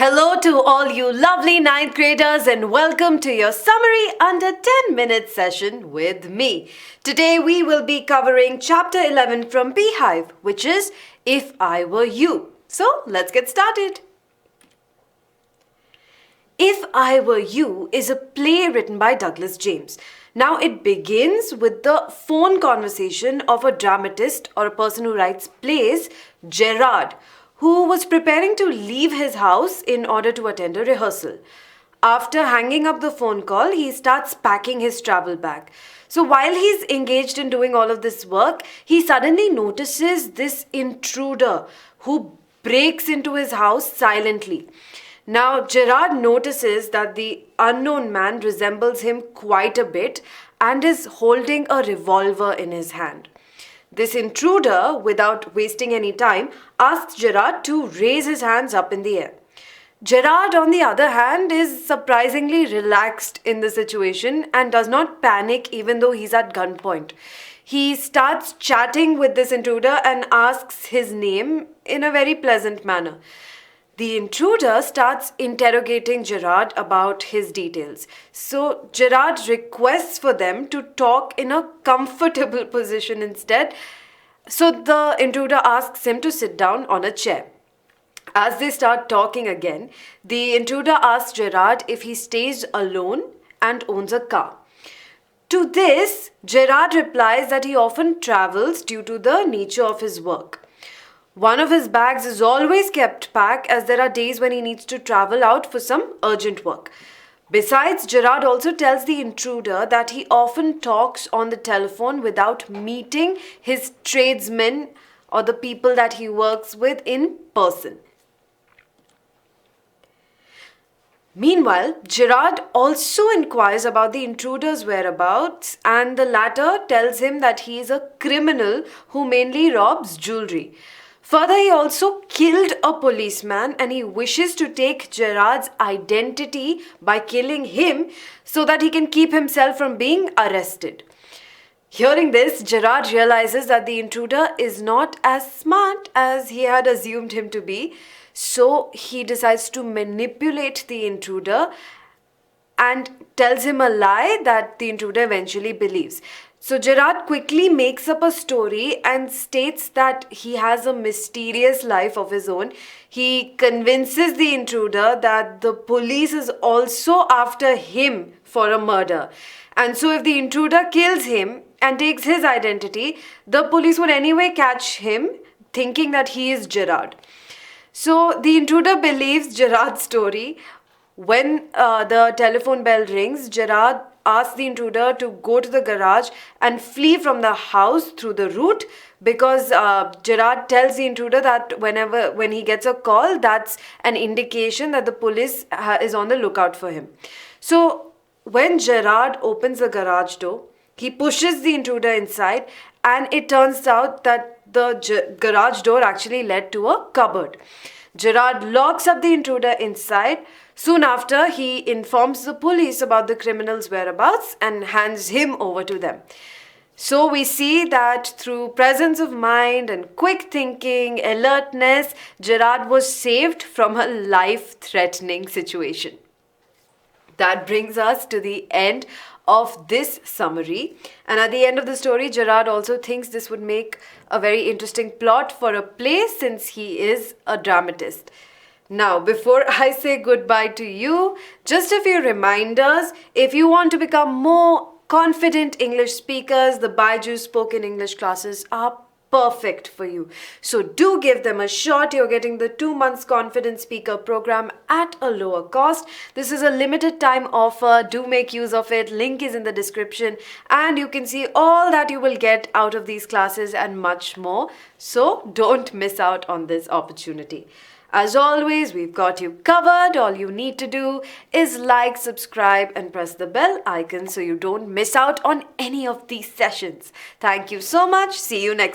Hello to all you lovely ninth graders and welcome to your summary under 10-minute session with me. Today we will be covering chapter 11 from Beehive, which is If I Were You. So let's get started. If I Were You is a play written by Douglas James. Now it begins with the phone conversation of a dramatist or a person who writes plays, Gerrard, who was preparing to leave his house in order to attend a rehearsal. After hanging up the phone call, he starts packing his travel bag. So while he's engaged in doing all of this work, he suddenly notices this intruder who breaks into his house silently. Now, Gerrard notices that the unknown man resembles him quite a bit and is holding a revolver in his hand. This intruder, without wasting any time, asks Gerrard to raise his hands up in the air. Gerrard, on the other hand, is surprisingly relaxed in the situation and does not panic even though he's at gunpoint. He starts chatting with this intruder and asks his name in a very pleasant manner. The intruder starts interrogating Gerrard about his details. So Gerrard requests for them to talk in a comfortable position instead. So the intruder asks him to sit down on a chair. As they start talking again, the intruder asks Gerrard if he stays alone and owns a car. To this, Gerrard replies that he often travels due to the nature of his work. One of his bags is always kept packed as there are days when he needs to travel out for some urgent work. Besides, Gerrard also tells the intruder that he often talks on the telephone without meeting his tradesmen or the people that he works with in person. Meanwhile, Gerrard also inquires about the intruder's whereabouts and the latter tells him that he is a criminal who mainly robs jewelry. Further, he also killed a policeman and he wishes to take Gerrard's identity by killing him so that he can keep himself from being arrested. Hearing this, Gerrard realizes that the intruder is not as smart as he had assumed him to be, so he decides to manipulate the intruder and tells him a lie that the intruder eventually believes. So Gerrard quickly makes up a story and states that he has a mysterious life of his own. He convinces the intruder that the police is also after him for a murder. And so if the intruder kills him and takes his identity, the police would anyway catch him thinking that he is Gerrard. So the intruder believes Gerrard's story. When the telephone bell rings, Gerrard asks the intruder to go to the garage and flee from the house through the route because Gerrard tells the intruder that when he gets a call, that's an indication that the police is on the lookout for him. So when Gerrard opens the garage door, he pushes the intruder inside and it turns out that the garage door actually led to a cupboard. Gerrard locks up the intruder inside. Soon after, he informs the police about the criminal's whereabouts and hands him over to them. So we see that through presence of mind and quick thinking, alertness, Gerrard was saved from a life-threatening situation. That brings us to the end of this summary. And at the end of the story, Gerrard also thinks this would make a very interesting plot for a play since he is a dramatist. Now, before I say goodbye to you, just a few reminders. If you want to become more confident English speakers, the BYJU'S spoken English classes are perfect for you. So do give them a shot. You're getting the 2 months confident speaker program at a lower cost. This is a limited time offer. Do make use of it. Link is in the description and you can see all that you will get out of these classes and much more. So don't miss out on this opportunity. As always, we've got you covered. All you need to do is like, subscribe and press the bell icon so you don't miss out on any of these sessions. Thank you so much. See you next time.